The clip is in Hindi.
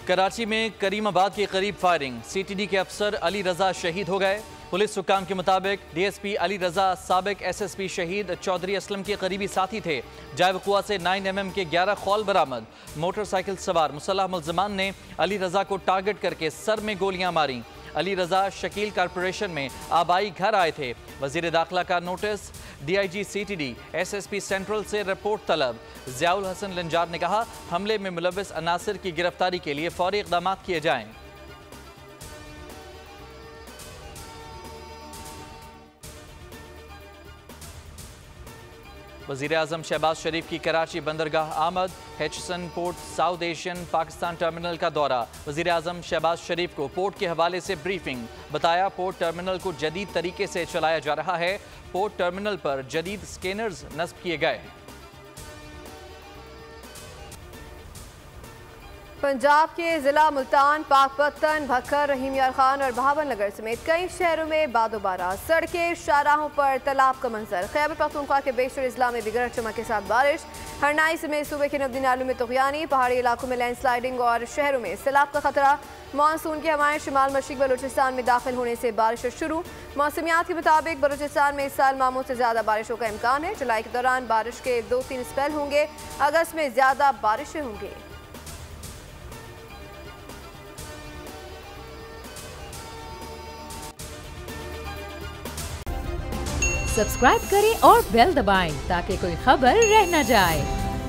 कराची में करीमाबाद के करीब फायरिंग, सीटीडी के अफसर अली रजा शहीद हो गए। पुलिस हुक्काम के मुताबिक डीएसपी अली रजा साबिक एसएसपी शहीद चौधरी असलम के करीबी साथी थे। जाए वक़ुआ से 9mm के 11 खौल बरामद। मोटरसाइकिल सवार मुसल्लह मुल्ज़मान ने अली रजा को टारगेट करके सर में गोलियां मारी। अली रजा शकील कारपोरेशन में आबाई घर आए थे। वज़ीर दाखिला का notice, DIG CTD SSP central से रिपोर्ट तलब। ज़ियाउल हसन लंजार ने कहा, हमले में मुलव्विस अनासिर की गिरफ्तारी के लिए फौरी इक़दाम किए जाएं। वज़ीर आज़म शहबाज शरीफ की कराची बंदरगाह आमद। Hutchison port South Asian Pakistan terminal का दौरा। वज़ीर आज़म शहबाज शरीफ को पोर्ट के हवाले से ब्रीफिंग। बताया, पोर्ट टर्मिनल को जदीद तरीके से चलाया जा रहा है। पोर्ट टर्मिनल पर जदीद स्कैनर्स नस्ब किए गए। पंजाब के जिला मुल्तान, पाकपत्तन, भक्कर, रहीम यार खान और बहावन नगर समेत कई शहरों में बादोबारा, सड़कें शाहराहों पर तालाब का मंजर। खैबर पख्तूनख्वा के बेशतर अजला में बिगड़ चमक के साथ बारिश। हरनाई समेत सूबे के नबी नालों में तुग़यानी, पहाड़ी इलाकों में लैंडस्लाइडिंग और शहरों में सैलाब का खतरा। मानसून की हवाएं शिमाल मशरिक़ बलूचिस्तान में दाखिल होने से बारिश शुरू। मौसमियात के मुताबिक बलूचिस्तान में इस साल मामूल से ज़्यादा बारिशों का इम्कान है। जुलाई के दौरान बारिश के 2-3 स्पेल होंगे। अगस्त में ज़्यादा बारिशें होंगी। सब्सक्राइब करें और बेल दबाएं ताकि कोई खबर रह न जाए।